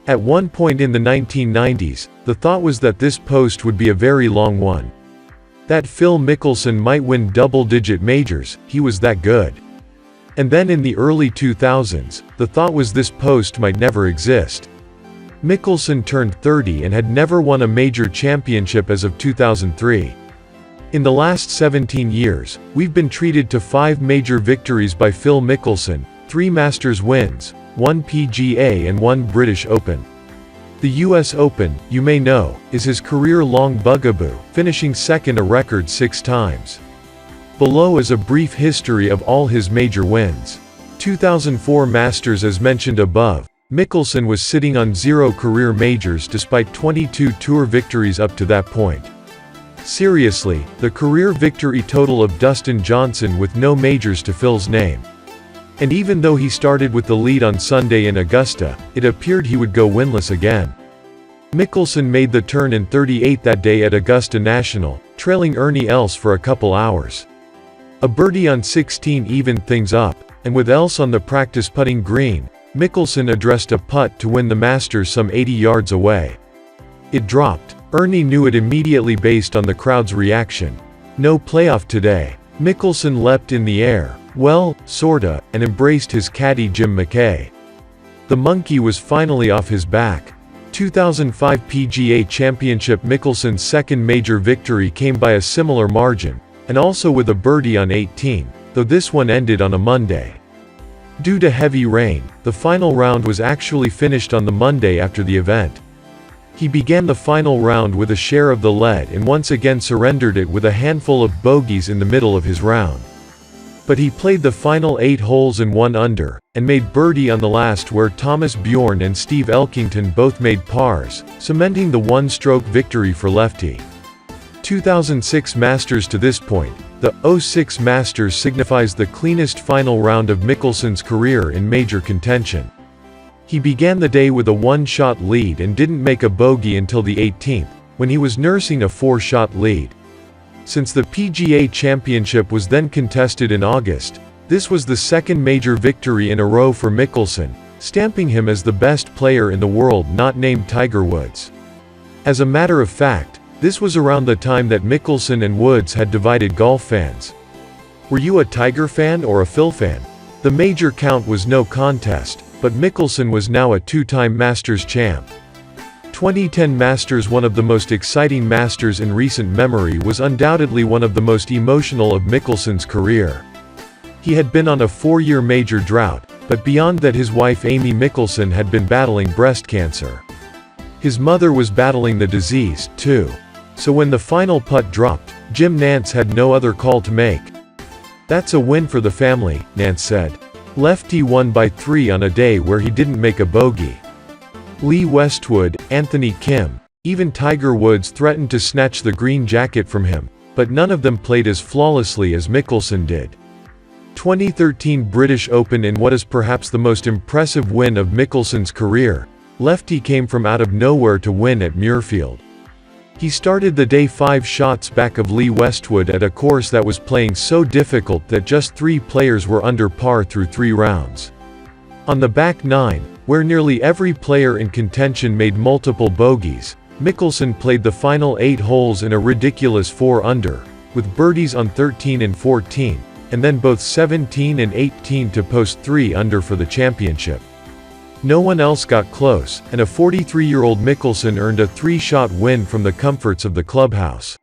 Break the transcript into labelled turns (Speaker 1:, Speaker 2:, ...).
Speaker 1: At one point in the 1990s, the thought was that this post would be a very long one. That Phil Mickelson might win double-digit majors, he was that good. And then in the early 2000s, the thought was this post might never exist. Mickelson turned 30 and had never won a major championship as of 2003. In the last 17 years, we've been treated to 5 major victories by Phil Mickelson, 3 Masters wins, 1 PGA and 1 British Open. The US Open, you may know, is his career-long bugaboo, finishing second a record 6 times. Below is a brief history of all his major wins. 2004 Masters. As mentioned above, Mickelson was sitting on 0 career majors despite 22 tour victories up to that point. Seriously, the career victory total of Dustin Johnson with no majors to Phil's name. And even though he started with the lead on Sunday in Augusta, it appeared he would go winless again. Mickelson made the turn in 38 that day at Augusta National, trailing Ernie Els for a couple hours. A birdie on 16 evened things up, and with Els on the practice putting green, Mickelson addressed a putt to win the Masters some 80 yards away. It dropped. Ernie knew it immediately based on the crowd's reaction. No playoff today. Mickelson leapt in the air, well, sorta, and embraced his caddy Jim McKay. The monkey was finally off his back. 2005 PGA Championship. Mickelson's second major victory came by a similar margin, and also with a birdie on 18, though this one ended on a Monday. Due to heavy rain, the final round was actually finished on the Monday after the event. He began the final round with a share of the lead and once again surrendered it with a handful of bogeys in the middle of his round. But he played the final 8 holes in 1 under, and made birdie on the last where Thomas Bjorn and Steve Elkington both made pars, cementing the 1-stroke victory for lefty. 2006 Masters. To this point, the 06 Masters signifies the cleanest final round of Mickelson's career in major contention. He began the day with a 1-shot lead and didn't make a bogey until the 18th, when he was nursing a 4-shot lead. Since the PGA Championship was then contested in August, this was the second major victory in a row for Mickelson, stamping him as the best player in the world not named Tiger Woods. As a matter of fact, this was around the time that Mickelson and Woods had divided golf fans. Were you a Tiger fan or a Phil fan? The major count was no contest, but Mickelson was now a 2-time Masters champ. 2010 Masters. One of the most exciting Masters in recent memory, was undoubtedly one of the most emotional of Mickelson's career. He had been on a 4-year major drought, but beyond that his wife Amy Mickelson had been battling breast cancer. His mother was battling the disease, too. So when the final putt dropped, Jim Nantz had no other call to make. "That's a win for the family," Nantz said. Lefty won by 3 on a day where he didn't make a bogey. Lee Westwood, Anthony Kim, even Tiger Woods threatened to snatch the green jacket from him, but none of them played as flawlessly as Mickelson did. 2013 British Open. In what is perhaps the most impressive win of Mickelson's career, lefty came from out of nowhere to win at Muirfield. He started the day 5 shots back of Lee Westwood at a course that was playing so difficult that just 3 players were under par through 3 rounds. On the back 9, where nearly every player in contention made multiple bogeys, Mickelson played the final 8 holes in a ridiculous 4 under, with birdies on 13 and 14, and then both 17 and 18 to post 3 under for the championship. No one else got close, and a 43-year-old Mickelson earned a 3-shot win from the comforts of the clubhouse.